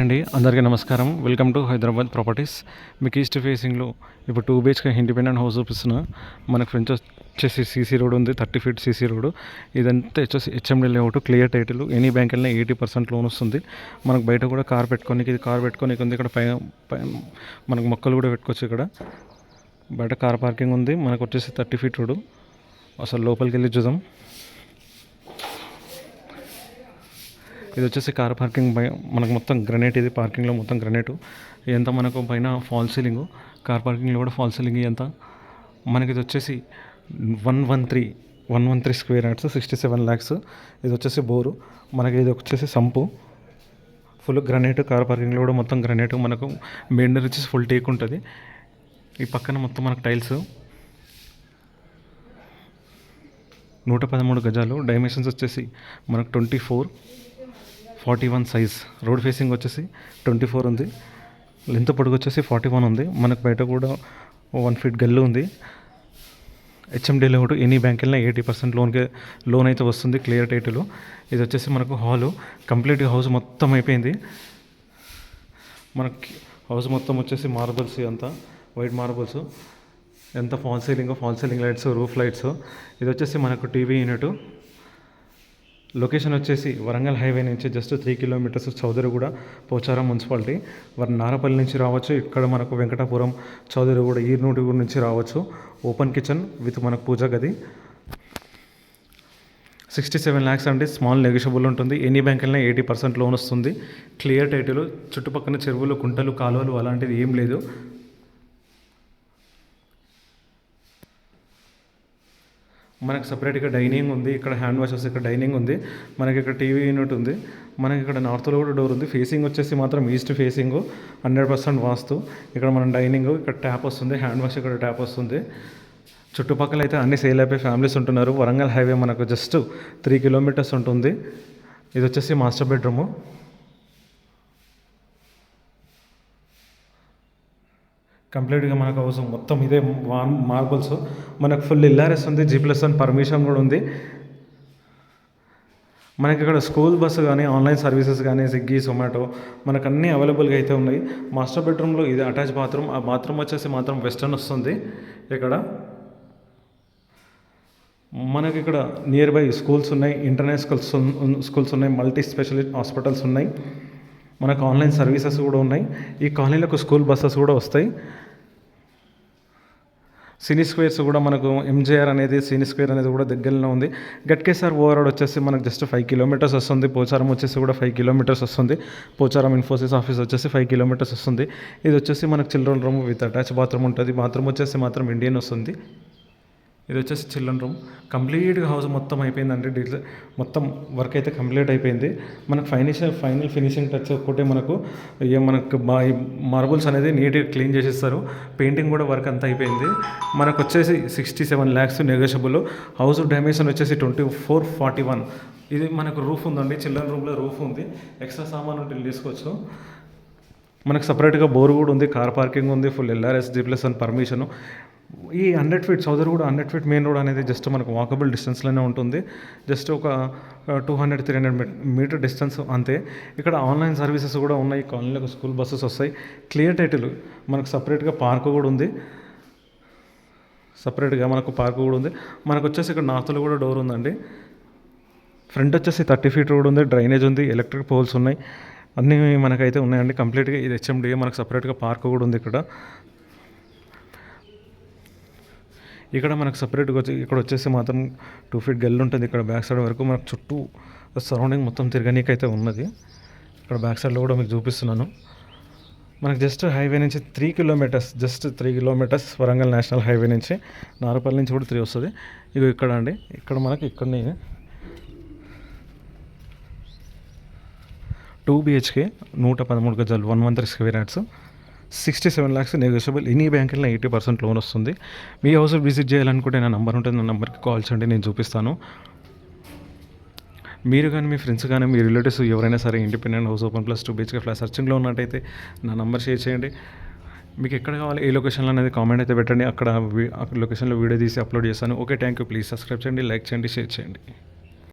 అండి, అందరికీ నమస్కారం. Welcome to Hyderabad properties. మీకు ఈస్ట్ ఫేసింగ్లో ఇప్పుడు 2 BHK ఇండిపెండెంట్ హౌస్ చూపిస్తున్నా. మనకు ఫ్రంట్ వచ్చేసి సీసీ రోడ్ ఉంది, 30 feet సీసీ రోడ్. ఇదంతా వచ్చేసి HMD layout, clear title. Any bank వెళ్ళినా 80% లోన్ వస్తుంది. మనకు బయట కూడా కార్ పెట్టుకోనికి, ఇది కార్ పెట్టుకోనికి ఉంది. ఇక్కడ పైన మనకు మొక్కలు కూడా పెట్టుకోవచ్చు. ఇక్కడ బయట కార్ పార్కింగ్ ఉంది. మనకు వచ్చేసి 30 feet రోడ్. అసలు లోపలికి వెళ్ళి చూద్దాం. ఇది వచ్చేసి కార్ పార్కింగ్ మనకు మొత్తం గ్రనైట్. ఇది పార్కింగ్లో మొత్తం గ్రనైట్. ఎంత మనకు పైన ఫాల్ సీలింగ్, కార్ పార్కింగ్లో కూడా ఫాల్ సీలింగ్. ఎంత మనకి ఇది వచ్చేసి 113 స్క్వేర్ యార్డ్స్, 67 lakhs. ఇది వచ్చేసి బోరు. మనకి ఇది వచ్చేసి సంపు, ఫుల్ గ్రనైట్. కార్ పార్కింగ్లో కూడా మొత్తం గ్రనైట్. మనకు మెయిన్ డోర్ వచ్చేసి ఫుల్ టేక్ ఉంటుంది. ఈ పక్కన మొత్తం మనకు టైల్స్. 113 గజాలు. డైమెన్షన్స్ వచ్చేసి మనకు 24-41 సైజ్. రోడ్ ఫేసింగ్ వచ్చేసి 24 ఉంది. లెంత్ పొడుగు వచ్చేసి 41 ఉంది. మనకు బయట కూడా 1 feet గల్లు ఉంది. HMD layout. ఎనీ బ్యాంక్ వెళ్ళినా 80% లోన్ అయితే వస్తుంది, క్లియర్ టైటిల్. ఇది వచ్చేసి మనకు హాలు. కంప్లీట్గా హౌస్ మొత్తం అయిపోయింది. మనకి హౌస్ మొత్తం వచ్చేసి మార్బుల్స్, అంతా వైట్ మార్బుల్స్. ఎంత fall ceiling lights, roof lights. ఇది వచ్చేసి మనకు టీవీ యూనిట్. లొకేషన్ వచ్చేసి వరంగల్ హైవే నుంచి just 3 kilometers Chowdariguda, Pocharam municipality. Narapally నుంచి రావచ్చు. ఇక్కడ మనకు వెంకటాపురం, చౌదరిగూడ, ఈర్నూటిగూడ నుంచి రావచ్చు. ఓపెన్ కిచెన్ విత్ మనకు పూజా గది. 67 lakhs అంటే స్మాల్ నెగోషియబుల్ ఉంటుంది. ఎనీ బ్యాంక్ వెళ్ళినా 80% లోన్ వస్తుంది, క్లియర్ టైటిల్. చుట్టుపక్కల చెరువులు, కుంటలు, కాలువలు అలాంటిది ఏం లేదు. మనకు సపరేట్గా డైనింగ్ ఉంది. ఇక్కడ హ్యాండ్ వాషెస్, ఇక్కడ డైనింగ్ ఉంది. మనకి ఇక్కడ టీవీ యూనిట్ ఉంది. మనకి ఇక్కడ నార్త్లో కూడా డోర్ ఉంది. ఫేసింగ్ వచ్చేసి మాత్రం ఈస్ట్ ఫేసింగ్, 100% వాస్తు. ఇక్కడ మనం డైనింగ్, ఇక్కడ ట్యాప్ వస్తుంది, హ్యాండ్ వాష్ ఇక్కడ ట్యాప్ వస్తుంది. చుట్టుపక్కల అయితే అన్ని సేల్ అయిపోయి ఫ్యామిలీస్ ఉంటున్నారు. వరంగల్ హైవే మనకు జస్ట్ 3 kilometers ఉంటుంది. ఇది వచ్చేసి మాస్టర్ బెడ్రూము. కంప్లీట్గా మనకు అవసరం మొత్తం ఇదే మార్బుల్స్. మనకు ఫుల్ ఎల్ఆర్ఎస్ ఉంది, G+1 పర్మిషన్ కూడా ఉంది. మనకి ఇక్కడ స్కూల్ బస్సు కానీ, ఆన్లైన్ సర్వీసెస్ కానీ, స్విగ్గీ, జొమాటో మనకు అన్నీ అవైలబుల్గా అయితే ఉన్నాయి. మాస్టర్ బెడ్రూమ్లో ఇది అటాచ్ బాత్రూమ్. ఆ బాత్రూమ్ వచ్చేసి మాత్రం వెస్టర్న్ వస్తుంది. ఇక్కడ మనకి ఇక్కడ నియర్ బై స్కూల్స్ ఉన్నాయి, ఇంటర్నేషనల్ స్కూల్స్ ఉన్నాయి, మల్టీ స్పెషలిస్ట్ హాస్పిటల్స్ ఉన్నాయి. మనకు ఆన్లైన్ సర్వీసెస్ కూడా ఉన్నాయి. ఈ కాలనీలకు స్కూల్ బస్సెస్ కూడా వస్తాయి. సినీ స్క్వేర్స్ కూడా మనకు ఎంజేఆర్ అనేది, సినీ స్క్వేర్ అనేది కూడా దగ్గరలో ఉంది. గట్కేసార్ ఓవరాల్ వచ్చేసి మనకు జస్ట్ 5 kilometers వస్తుంది. పోచారం వచ్చేసి కూడా 5 kilometers వస్తుంది. పోచారం ఇన్ఫోసిస్ ఆఫీస్ వచ్చేసి 5 kilometers వస్తుంది. ఇది వచ్చేసి మనకు children room with attach bathroom ఉంటుంది. బాత్రూమ్ వచ్చేసి మాత్రం ఇండియన్ వస్తుంది. ఇది వచ్చేసి చిల్డ్రన్ రూమ్. కంప్లీట్గా హౌస్ మొత్తం అయిపోయిందండి. మొత్తం వర్క్ అయితే కంప్లీట్ అయిపోయింది. మనకు ఫైనల్ ఫినిషింగ్ టచ్ ఒక్కటే మనకు మార్బుల్స్ అనేది నీట్గా క్లీన్ చేసేస్తారు. పెయింటింగ్ కూడా వర్క్ అంతా అయిపోయింది. మనకు వచ్చేసి 67 lakhs నెగోషియబుల్. హౌస్ డైమెన్షన్ వచ్చేసి 24-41. ఇది మనకు రూఫ్ ఉందండి. చిల్డ్రన్ రూమ్లో రూఫ్ ఉంది. ఎక్స్ట్రా సామాన్ ఉంటే తీసుకోవచ్చు. మనకు సపరేట్గా బోర్ కూడా ఉంది, కార్ పార్కింగ్ ఉంది, ఫుల్ ఎల్ఆర్ఎస్, G+1 పర్మిషను. ఈ 100 feet Chowdariguda 100 feet main road అనేది జస్ట్ మనకు వాకబుల్ డిస్టెన్స్లోనే ఉంటుంది. జస్ట్ ఒక 200-300 meter డిస్టెన్స్ అంతే. ఇక్కడ ఆన్లైన్ సర్వీసెస్ కూడా ఉన్నాయి. కాలనీలకు స్కూల్ బస్సెస్ వస్తాయి. Clear title. మనకు సపరేట్గా పార్క్ కూడా ఉంది. మనకు వచ్చేసి ఇక్కడ నార్త్లో కూడా డోర్ ఉందండి. ఫ్రంట్ వచ్చేసి 30 feet రోడ్ ఉంది, డ్రైనేజ్ ఉంది, ఎలక్ట్రిక్ పోల్స్ ఉన్నాయి, అన్నీ మనకైతే ఉన్నాయండి. కంప్లీట్గా ఇది హెచ్ఎండి. మనకు సపరేట్గా పార్క్ కూడా ఉంది. ఇక్కడ మనకు సపరేట్గా ఇక్కడ వచ్చేసి మాత్రం 2 feet గల్లు ఉంటుంది. ఇక్కడ బ్యాక్ సైడ్ వరకు మనకు చుట్టూ సరౌండింగ్ మొత్తం తిరగనీకైతే ఉన్నది. ఇక్కడ బ్యాక్ సైడ్లో కూడా మీకు చూపిస్తున్నాను. మనకు జస్ట్ హైవే నుంచి 3 kilometers, వరంగల్ నేషనల్ హైవే నుంచి. నారపల్లి నుంచి కూడా 3 వస్తుంది. ఇగో ఇక్కడ అండి. ఇక్కడ మనకి ఇక్కడనే 2 BHK 113 గజాలు, 113 square yards, 67 lakhs negotiable. Any bank వెళ్ళినా 80% లోన్ వస్తుంది. మీ హౌస్ విజిట్ చేయాలనుకుంటే నా నెంబర్ ఉంటుంది. నా నెంబర్కి కాల్ చేయండి, నేను చూపిస్తాను. మీరు కానీ, మీ ఫ్రెండ్స్ కానీ, మీ రిలేటివ్స్ ఎవరైనా సరే independent house, open plus 2 BHK flat సర్చింగ్లో ఉన్నట్టయితే నా నెంబర్ షేర్ చేయండి. మీకు ఎక్కడ కావాలి, ఏ లొకేషన్లో అనేది కామెంట్ అయితే పెట్టండి. అక్కడ లొకేషన్లో వీడియో తీసి అప్లోడ్ చేస్తాను. Okay, thank you. Please subscribe చేయండి, లైక్ చేయండి, షేర్ చేయండి.